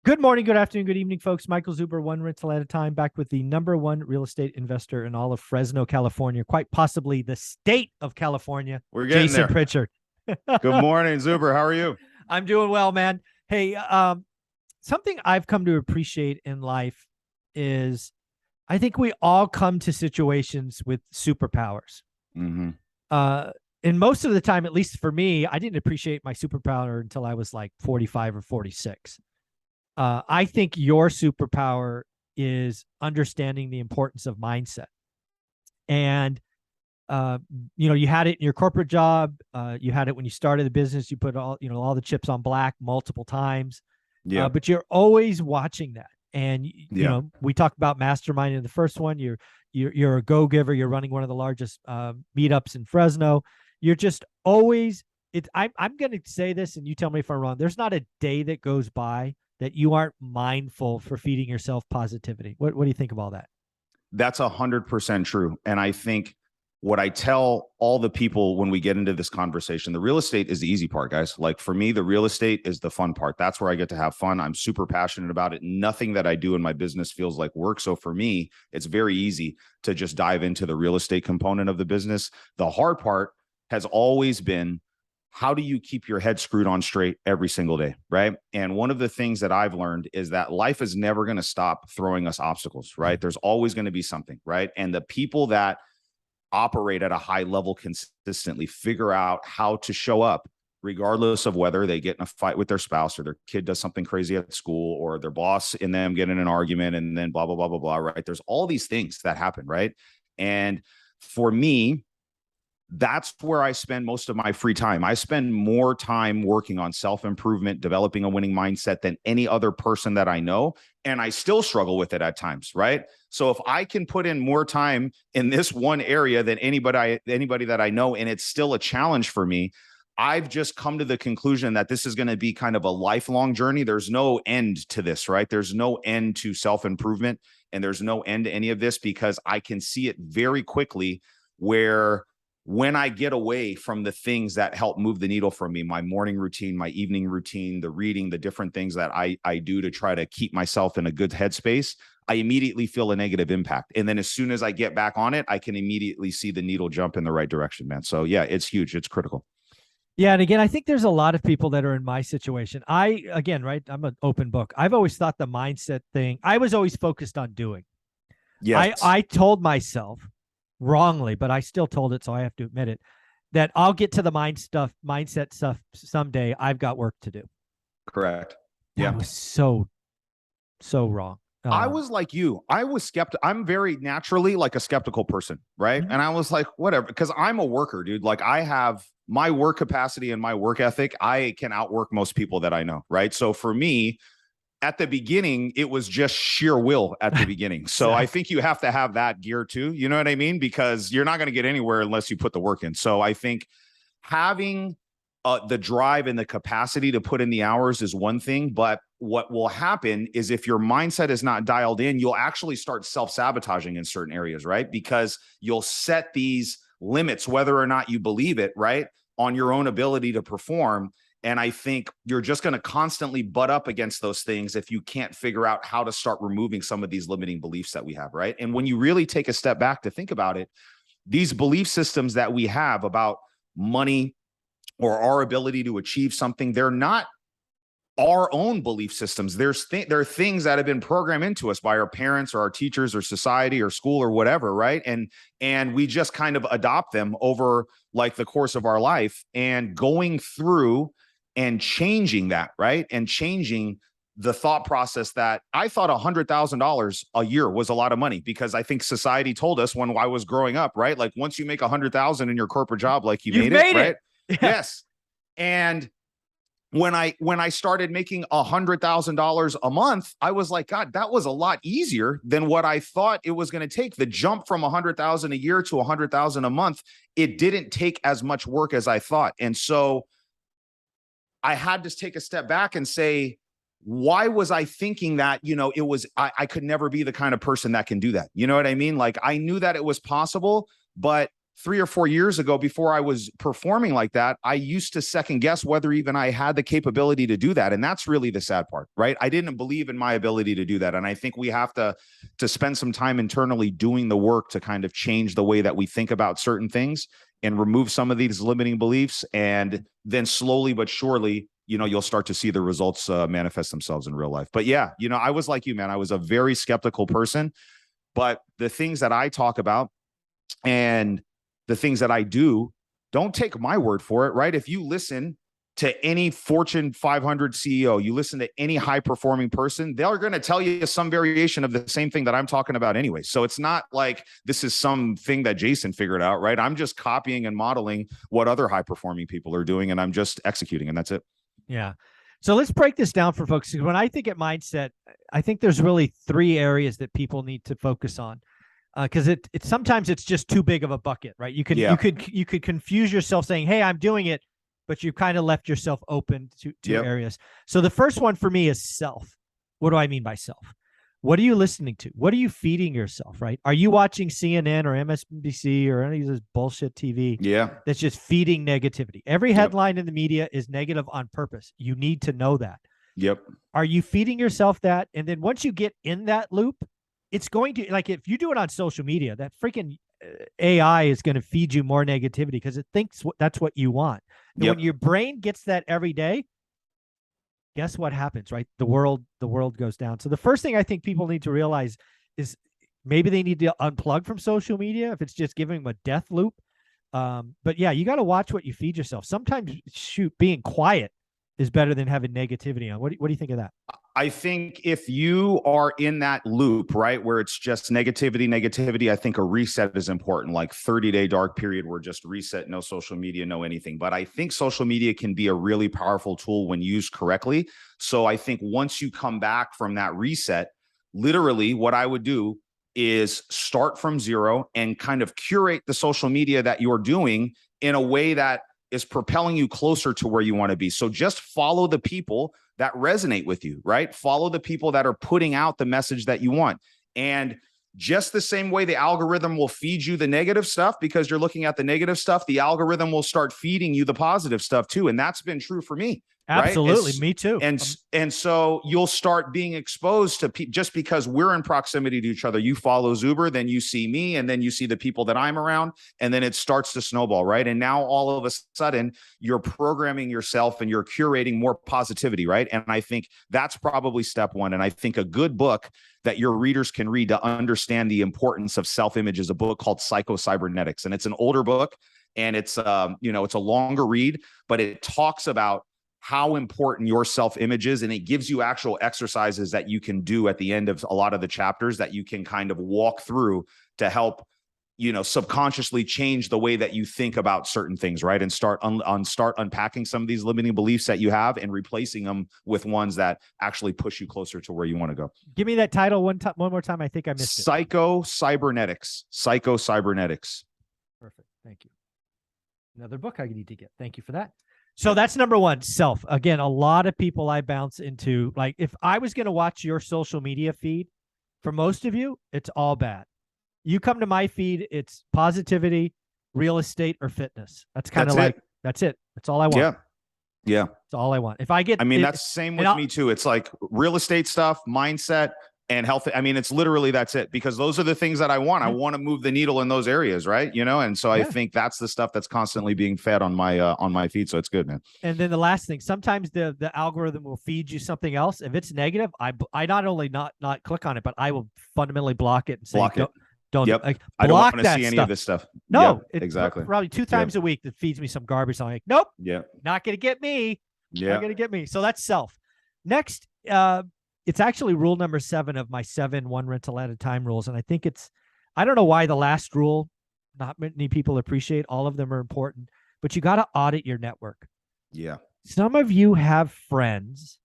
Good morning, good afternoon, good evening, folks. Michael Zuber, one rental at a time, back with the #1 real estate investor in all of Fresno, California, quite possibly the state of California, We're getting Jason there. Pritchard. Good morning, Zuber. How are you? I'm doing well, man. Hey, something I've come to appreciate in life is I think we all come to situations with superpowers. Mm-hmm. And most of the time, at least for me, I didn't appreciate my superpower until I was like 45 or 46. I think your superpower is understanding the importance of mindset. And, you had it in your corporate job. You had it when you started the business. You put all the chips on black multiple times. Yeah. But you're always watching that. And, we talked about mastermind in the first one. You're a go-giver. You're running one of the largest meetups in Fresno. You're just always I'm going to say this, and you tell me if I'm wrong. There's not a day that goes by that you aren't mindful for feeding yourself positivity. What do you think of all that? That's 100% true. And I think what I tell all the people when we get into this conversation, the real estate is the easy part, guys. Like for me, the real estate is the fun part. That's where I get to have fun. I'm super passionate about it. Nothing that I do in my business feels like work. So for me, it's very easy to just dive into the real estate component of the business. The hard part has always been, how do you keep your head screwed on straight every single day, right? And one of the things that I've learned is that life is never going to stop throwing us obstacles, right? There's always going to be something, right? And the people that operate at a high level consistently figure out how to show up regardless of whether they get in a fight with their spouse or their kid does something crazy at school or their boss and them get in an argument and then blah, blah, blah, blah, blah, right? There's all these things that happen, right? And for me, that's where I spend most of my free time. I spend more time working on self-improvement, developing a winning mindset than any other person that I know. And I still struggle with it at times, right? So if I can put in more time in this one area than anybody that I know, and it's still a challenge for me, I've just come to the conclusion that this is going to be kind of a lifelong journey. There's no end to this, right? There's no end to self-improvement, and there's no end to any of this because I can see it very quickly where when I get away from the things that help move the needle for me, my morning routine, my evening routine, the reading, the different things that I do to try to keep myself in a good headspace, I immediately feel a negative impact. And then as soon as I get back on it, I can immediately see the needle jump in the right direction, man. So yeah, it's huge. It's critical. Yeah. And again, I think there's a lot of people that are in my situation. I'm an open book. I've always thought the mindset thing, I was always focused on doing. Yes. I told myself, wrongly, but I still told it, so I have to admit it, that I'll get to the mindset stuff someday. I've got work to do. Correct. Yeah. That was so wrong. I was like you. I was skeptical. I'm very naturally like a skeptical person, right? Mm-hmm. And I was like, whatever, because I'm a worker, dude. Like I have my work capacity and my work ethic. I can outwork most people that I know, right? So for me, at the beginning, it was just sheer will at the beginning. So I think you have to have that gear too. You know what I mean? Because you're not going to get anywhere unless you put the work in. So I think having the drive and the capacity to put in the hours is one thing. But what will happen is if your mindset is not dialed in, you'll actually start self-sabotaging in certain areas, right? Because you'll set these limits, whether or not you believe it, right, on your own ability to perform. And I think you're just going to constantly butt up against those things if you can't figure out how to start removing some of these limiting beliefs that we have, right? And when you really take a step back to think about it, these belief systems that we have about money or our ability to achieve something, they're not our own belief systems. There are things that have been programmed into us by our parents or our teachers or society or school or whatever, right? And we just kind of adopt them over like the course of our life, and going through and changing that, right? And changing the thought process that I thought $100,000 a year was a lot of money because I think society told us when I was growing up, right? Like once you make 100,000 in your corporate job, like you made it, right? Yeah. Yes. And when I started making $100,000 a month, I was like, God, that was a lot easier than what I thought it was going to take. The jump from 100,000 a year to 100,000 a month, it didn't take as much work as I thought. And so I had to take a step back and say, why was I thinking that, I could never be the kind of person that can do that? You know what I mean? Like I knew that it was possible, but 3 or 4 years ago, before I was performing like that, I used to second guess whether even I had the capability to do that. And that's really the sad part, right? I didn't believe in my ability to do that. And I think we have to spend some time internally doing the work to kind of change the way that we think about certain things and remove some of these limiting beliefs. And then slowly but surely, you'll start to see the results manifest themselves in real life. But yeah, I was like you, man. I was a very skeptical person, but the things that I talk about and the things that I do, don't take my word for it, right? If you listen to any Fortune 500 CEO, you listen to any high performing person, they're going to tell you some variation of the same thing that I'm talking about anyway. So it's not like this is something that Jason figured out, right? I'm just copying and modeling what other high performing people are doing, and I'm just executing, and that's it. Yeah. So let's break this down for folks. When I think at mindset, I think there's really 3 areas that people need to focus on. Because it sometimes it's just too big of a bucket, right? You could confuse yourself saying, "Hey, I'm doing it," but you've kind of left yourself open to areas. So the first one for me is self. What do I mean by self? What are you listening to? What are you feeding yourself, right? Are you watching CNN or MSNBC or any of this bullshit TV that's just feeding negativity? Every headline in the media is negative on purpose. You need to know that. Yep. Are you feeding yourself that? And then once you get in that loop, it's going to, like, if you do it on social media, that freaking AI is going to feed you more negativity because it thinks that's what you want. And when your brain gets that every day, guess what happens, right? The world goes down. So the first thing I think people need to realize is maybe they need to unplug from social media if it's just giving them a death loop. But yeah, you got to watch what you feed yourself. Sometimes, being quiet is better than having negativity on. What do you think of that? I think if you are in that loop, right, where it's just negativity, I think a reset is important, like 30-day dark period where just reset, no social media, no anything. But I think social media can be a really powerful tool when used correctly. So I think once you come back from that reset, literally what I would do is start from zero and kind of curate the social media that you're doing in a way that is propelling you closer to where you want to be. So just follow the people that resonate with you, right? Follow the people that are putting out the message that you want. And just the same way the algorithm will feed you the negative stuff because you're looking at the negative stuff, the algorithm will start feeding you the positive stuff too. And that's been true for me. Absolutely. Right? Me too. And so you'll start being exposed to just because we're in proximity to each other. You follow Zuber, then you see me, and then you see the people that I'm around, and then it starts to snowball, right? And now all of a sudden you're programming yourself and you're curating more positivity, right? And I think that's probably step one. And I think a good book that your readers can read to understand the importance of self-image is a book called Psycho-Cybernetics. And it's an older book, and it's it's a longer read, but it talks about how important your self-image is. And it gives you actual exercises that you can do at the end of a lot of the chapters that you can kind of walk through to help, subconsciously change the way that you think about certain things, right? And start unpacking some of these limiting beliefs that you have and replacing them with ones that actually push you closer to where you want to go. Give me that title one more time. I think I missed it. Psycho-Cybernetics. Psycho-Cybernetics. Perfect. Thank you. Another book I need to get. Thank you for that. So that's number one, self. Again, a lot of people I bounce into, like, if I was going to watch your social media feed, for most of you, it's all bad. You come to my feed, it's positivity, real estate, or fitness. That's kind of like, that's it. That's all I want. Yeah. That's all I want. If I get, that's the same with me too. It's like real estate stuff, mindset, and health. It's literally, that's it, because those are the things that I want. I want to move the needle in those areas, right? And so I think that's the stuff that's constantly being fed on my feed. So it's good, man. And then the last thing, sometimes the algorithm will feed you something else. If it's negative, I not only not click on it, but I will fundamentally block it and say, don't like, I don't want to see any of this stuff. No, exactly. Probably 2 times a week that feeds me some garbage. I'm like, nope. Yeah. Not gonna get me. Yeah. Not gonna get me. So that's self. Next, it's actually rule number 7 of my 7 one rental at a time rules. And I think I don't know why the last rule, not many people appreciate. All of them are important, but you got to audit your network. Yeah. Some of you have friends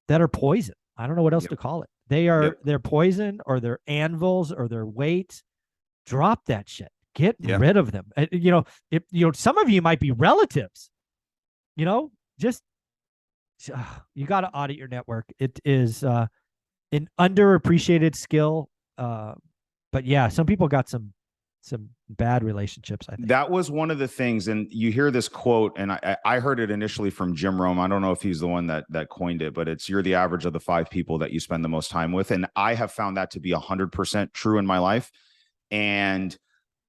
that are poison. I don't know what else to call it. They're poison, or they're anvils, or they're weights. Drop that shit. Get rid of them. Some of you might be relatives, just, you got to audit your network. It is an underappreciated skill. But yeah, some people got some some bad relationships, I think. That was one of the things, and you hear this quote, and I heard it initially from Jim Rome. I don't know if he's the one that coined it, but it's, you're the average of the 5 people that you spend the most time with. And I have found that to be 100% true in my life. And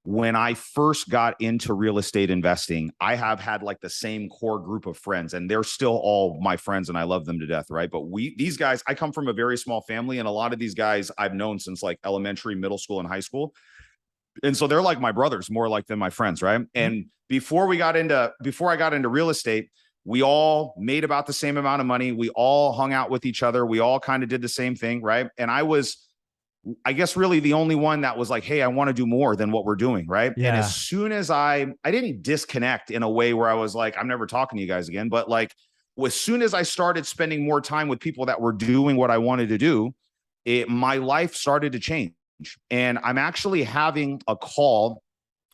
when I first got into real estate investing, I have had like the same core group of friends, and they're still all my friends and I love them to death. Right. But these guys, I come from a very small family, and a lot of these guys I've known since like elementary, middle school, and high school. And so they're like my brothers, more like than my friends. Right. Mm-hmm. And before I got into real estate, we all made about the same amount of money. We all hung out with each other. We all kind of did the same thing. Right. And I guess really the only one that was like, hey, I want to do more than what we're doing. Right. Yeah. And as soon as I didn't disconnect in a way where I was like, I'm never talking to you guys again. But like, as soon as I started spending more time with people that were doing what I wanted to do, my life started to change. And I'm actually having a call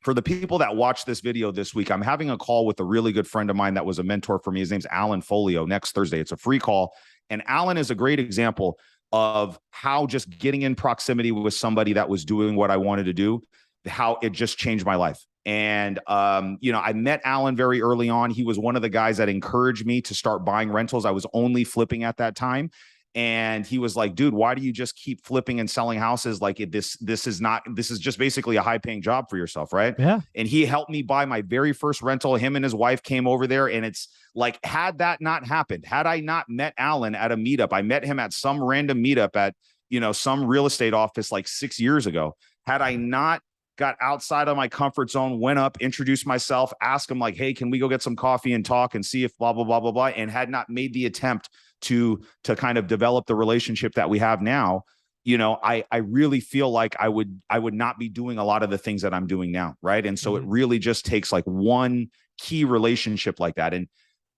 for the people that watch this video this week. I'm having a call with a really good friend of mine that was a mentor for me. His name's Alan Folio, next Thursday. It's a free call. And Alan is a great example of how just getting in proximity with somebody that was doing what I wanted to do, how it just changed my life. And, I met Alan very early on. He was one of the guys that encouraged me to start buying rentals. I was only flipping at that time. And he was like, dude, why do you just keep flipping and selling houses? Like this is just basically a high paying job for yourself. Right. Yeah. And he helped me buy my very first rental. Him and his wife came over there. And it's like, had that not happened, had I not met Alan at a meetup, I met him at some random meetup at, some real estate office like 6 years ago. Had I not got outside of my comfort zone, went up, introduced myself, asked him like, hey, can we go get some coffee and talk and see if blah, blah, blah, blah, blah. And had not made the attempt to kind of develop the relationship that we have now, I really feel like I would not be doing a lot of the things that I'm doing now. Right. And so it really just takes like one key relationship like that. And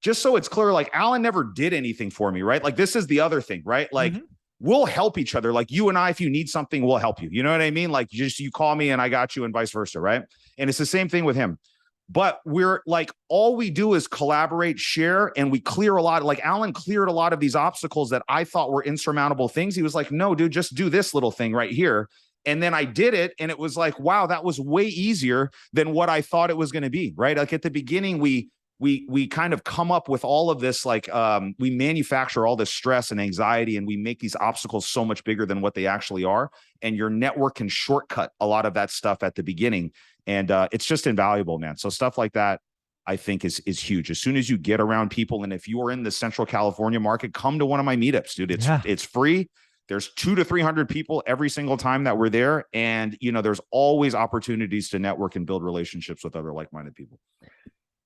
just so it's clear, like Alan never did anything for me. Right. Like this is the other thing, right? Like we'll help each other. Like you and I, if you need something, we'll help you. You know what I mean? Like you call me and I got you and vice versa. Right. And it's the same thing with him. But we're like, all we do is collaborate, share, and we clear a lot. Like Alan cleared a lot of these obstacles that I thought were insurmountable things. He was like, no, dude, just do this little thing right here. And then I did it. And it was like, wow, that was way easier than what I thought it was going to be. Right. Like at the beginning, we kind of come up with all of this, like we manufacture all this stress and anxiety, and we make these obstacles so much bigger than what they actually are. And your network can shortcut a lot of that stuff at the beginning. And it's just invaluable, man. So stuff like that, I think is huge. As soon as you get around people, and if you are in the Central California market, come to one of my meetups, dude. It's free. There's 200 to 300 people every single time that we're there. And, there's always opportunities to network and build relationships with other like-minded people.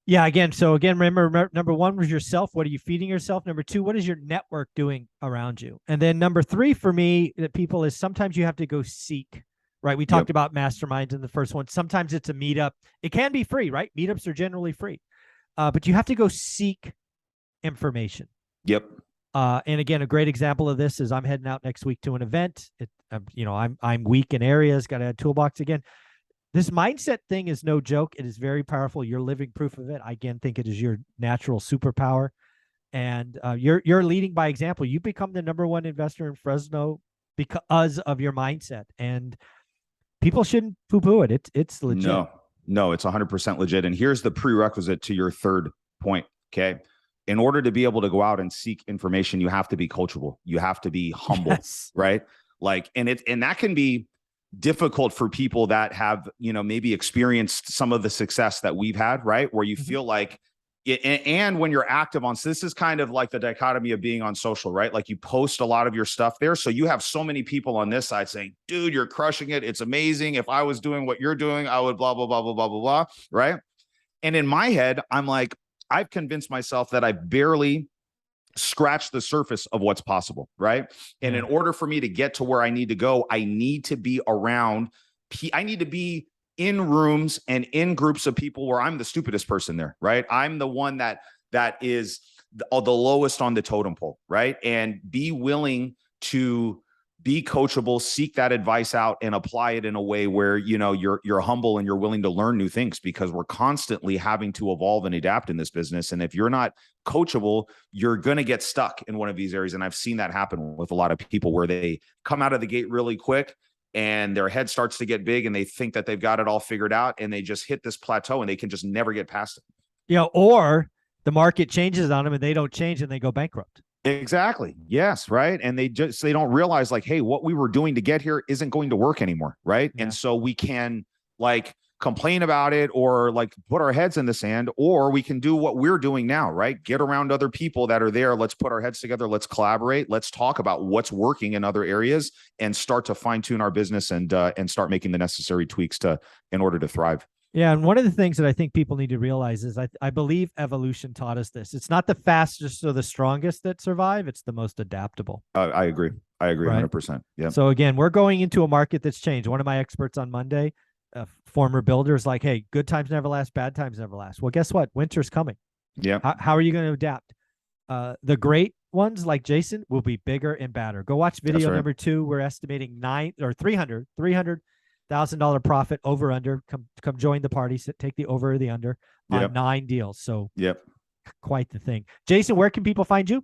Yeah. Remember, number 1 was yourself. What are you feeding yourself? Number 2, what is your network doing around you? And then number 3 for me, that people is sometimes you have to go seek. Right. We talked about masterminds in the first one. Sometimes it's a meetup. It can be free, right? Meetups are generally free. But you have to go seek information. Yep. And again, a great example of this is I'm heading out next week to an event. I'm weak in areas, got to add toolbox again. This mindset thing is no joke. It is very powerful. You're living proof of it. I again think it is your natural superpower. And you're leading by example. You become the number 1 investor in Fresno because of your mindset. And people shouldn't poo-poo it. It's legit. No, it's 100% legit. And here's the prerequisite to your third point. Okay. In order to be able to go out and seek information, you have to be coachable. You have to be humble, right? Like, and that can be difficult for people that have, maybe experienced some of the success that we've had, right? Where you feel like, and when you're active on, so this is kind of like the dichotomy of being on social, right? Like you post a lot of your stuff there. So you have so many people on this side saying, dude, you're crushing it. It's amazing. If I was doing what you're doing, I would blah, blah, blah, blah, blah, blah, blah. Right. And in my head, I'm like, I've convinced myself that I barely scratched the surface of what's possible. Right. And in order for me to get to where I need to go, I need to be around, I need to be in rooms and in groups of people where I'm the stupidest person there, right? I'm the one that is the lowest on the totem pole, right? And be willing to be coachable, seek that advice out, and apply it in a way where you're humble and you're willing to learn new things, because we're constantly having to evolve and adapt in this business. And if you're not coachable, you're going to get stuck in one of these areas. And I've seen that happen with a lot of people where they come out of the gate really quick. and their head starts to get big and they think that they've got it all figured out, and they just hit this plateau and they can just never get past it. You know, or the market changes on them and they don't change and they go bankrupt. Exactly. Yes. Right. And they don't realize like, hey, what we were doing to get here isn't going to work anymore. Right. Yeah. And so we can like complain about it or like put our heads in the sand, or we can do what we're doing now. Right. Get around other people that are there. Let's put our heads together. Let's collaborate. Let's talk about what's working in other areas and start to fine tune our business and start making the necessary tweaks in order to thrive. Yeah, and one of the things that I think people need to realize is I believe evolution taught us this. It's not the fastest or the strongest that survive. It's the most adaptable. I agree. I agree 100%. Yeah. So again, we're going into a market that's changed. One of my experts on Monday, a former builder, is like, hey, good times never last, bad times never last. Well, guess what? Winter's coming. Yeah. How are you going to adapt? The great ones like Jason will be bigger and badder. Go watch video number 2. We're estimating $300,000 profit over under. Come join the party. Take the over or the under on 9 deals. So quite the thing. Jason, where can people find you?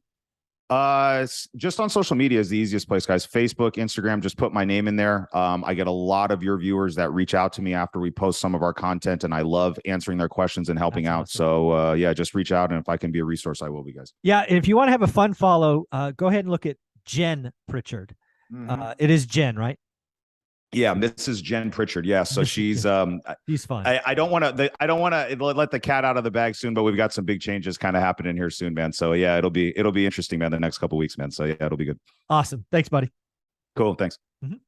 Just on social media is the easiest place, guys. Facebook, Instagram, just put my name in there. I get a lot of your viewers that reach out to me after we post some of our content, and I love answering their questions and helping out. Awesome. So yeah, just reach out, and if I can be a resource, I will be, guys. Yeah, and if you want to have a fun follow, go ahead and look at Jen Pritchard. It is Jen, right? Yeah, this is Jen Pritchard. Yeah, so she's fun. I don't want to let the cat out of the bag soon, but we've got some big changes kind of happening here soon, man. So yeah, it'll be interesting, man, the next couple of weeks, man. So yeah, it'll be good. Awesome. Thanks, buddy. Cool. Thanks.